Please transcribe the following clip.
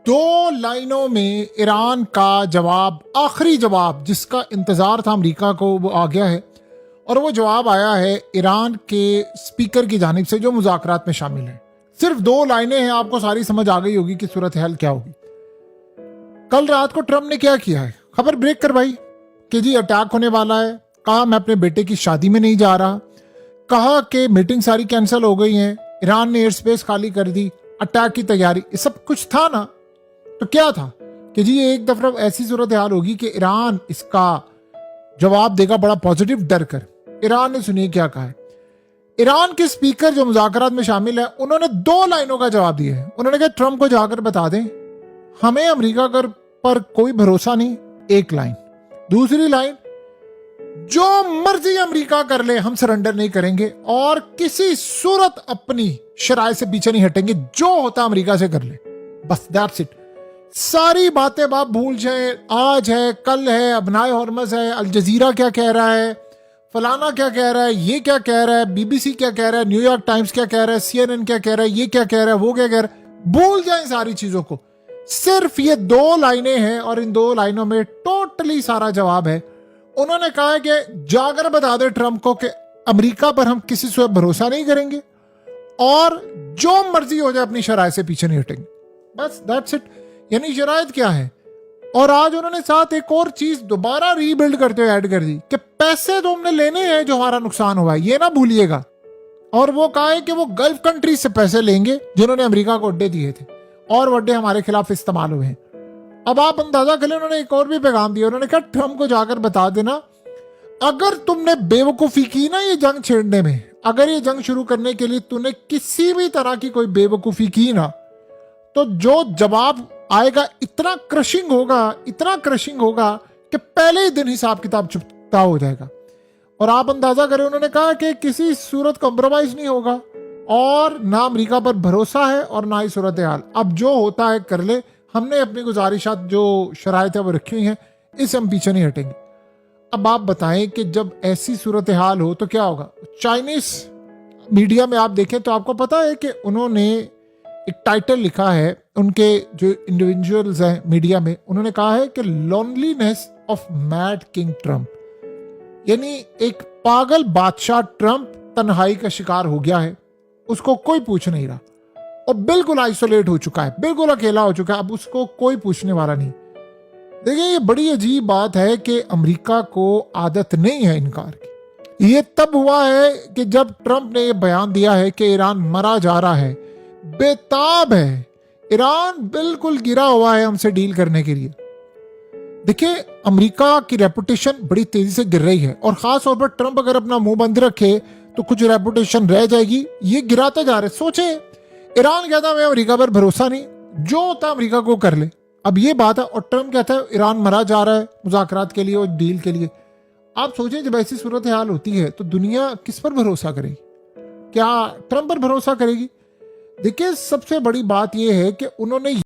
दो लाइनों में ईरान का जवाब, आखिरी जवाब जिसका इंतजार था अमेरिका को, वो आ गया है। और वो जवाब आया है ईरान के स्पीकर की जानिब से जो मुज़ाकरात में शामिल है। सिर्फ दो लाइनें हैं, आपको सारी समझ आ गई होगी कि सूरत हाल क्या होगी। कल रात को ट्रम्प ने क्या किया है, खबर ब्रेक करवाई कि जी अटैक होने वाला है। कहा मैं अपने बेटे की शादी में नहीं जा रहा। कहा कि मीटिंग सारी कैंसिल हो गई है। ईरान ने एयर स्पेस खाली कर दी। अटैक की तैयारी, ये सब कुछ था ना। तो क्या था कि जी एक दफा ऐसी सूरत हाल होगी कि ईरान इसका जवाब देगा बड़ा पॉजिटिव डर कर। ईरान ने सुनिए क्या कहा है। ईरान के स्पीकर जो मुज़ाकरात में शामिल है, उन्होंने दो लाइनों का जवाब दिया है। उन्होंने कहा ट्रम्प को जाकर बता दें हमें अमेरिका पर कोई भरोसा नहीं, एक लाइन। दूसरी लाइन, जो मर्जी अमेरिका कर ले हम सरेंडर नहीं करेंगे और किसी सूरत अपनी शराय से पीछे नहीं हटेंगे, जो होता अमेरिका से कर ले, बस दैट्स इट। सारी बातें बाप भूल जाए। आज है, कल है, अबनाए हॉर्मस है, अल जजीरा क्या कह रहा है, फलाना क्या कह रहा है, ये क्या कह रहा है, बीबीसी क्या कह रहा है, न्यूयॉर्क टाइम्स क्या कह रहा है, CNN क्या कह रहा है, ये क्या कह रहा है, वो क्या कह रहा है, भूल जाए सारी चीजों को। सिर्फ ये दो लाइनें हैं और इन दो लाइनों में टोटली सारा जवाब है। उन्होंने कहा है कि जाकर बता दे ट्रम्प को कि अमेरिका पर हम किसी से भरोसा नहीं करेंगे और जो मर्जी हो जाए अपनी शराय से पीछे नहीं हटेंगे, बस दैट्स इट। यानी शरायत क्या है। और आज उन्होंने साथ एक और चीज दोबारा रीबिल्ड करते हुए ऐड कर दी कि पैसे तो हमने लेने हैं जो हमारा नुकसान हुआ है, ये ना भूलिएगा। और वो कहा है कि वो गल्फ कंट्री से पैसे लेंगे जिन्होंने अमेरिका को अड्डे दिए थे और वो अड्डे हमारे खिलाफ इस्तेमाल हुए हैं। अब आप अंदाजा करें, उन्होंने एक और भी पैगाम दिया। उन्होंने कहा ट्रम्प को जाकर बता देना अगर तुमने बेवकूफी की ना ये जंग छेड़ने में, अगर ये जंग शुरू करने के लिए तूने किसी भी तरह की कोई बेवकूफी की ना, तो जो जवाब आएगा इतना क्रशिंग होगा, इतना क्रशिंग होगा कि पहले ही दिन हिसाब किताब चुकता हो जाएगा। और आप अंदाजा करें, उन्होंने कहा कि किसी सूरत कॉम्प्रोमाइज नहीं होगा और ना अमेरिका पर भरोसा है और ना ही सूरत हाल। अब जो होता है कर ले, हमने अपनी गुजारिशात जो शराइत है वो रखी हुई हैं, इससे हम पीछे नहीं हटेंगे। अब आप बताएं कि जब ऐसी सूरत हाल हो तो क्या होगा। चाइनीज मीडिया में आप देखें तो आपको पता है कि उन्होंने एक टाइटल लिखा है, उनके जो इंडिविजुअल्स हैं मीडिया में, उन्होंने कहा है कि loneliness of mad king Trump. यानी एक पागल बादशाह ट्रम्प तन्हाई का शिकार हो गया है, उसको कोई पूछ नहीं रहा और बिल्कुल आइसोलेट हो चुका है, बिल्कुल अकेला हो चुका है। अब उसको कोई पूछने वाला नहीं। देखिए ये बड़ी अजीब बात है कि अमेरिका को आदत नहीं है इनकार की। ये तब हुआ है कि जब ट्रम्प ने ये बयान दिया है कि ईरान मरा जा रहा है, बेताब है, ईरान बिल्कुल गिरा हुआ है हमसे डील करने के लिए। देखिए अमेरिका की रेपुटेशन बड़ी तेजी से गिर रही है और खास तौर पर ट्रम्प अगर अपना मुंह बंद रखे तो कुछ रेपुटेशन रह जाएगी। ये गिराते जा रहे। सोचे ईरान कहता है अमेरिका पर भरोसा नहीं, जो होता अमेरिका को कर ले। अब ये बात है और ट्रम्प कहता है ईरान मरा जा रहा है मुज़ाकरात के लिए और डील के लिए। आप सोचें जब ऐसी सूरत हाल होती है तो दुनिया किस पर भरोसा करेगी? क्या ट्रम्प पर भरोसा करेगी? देखिए सबसे बड़ी बात यह है कि उन्होंने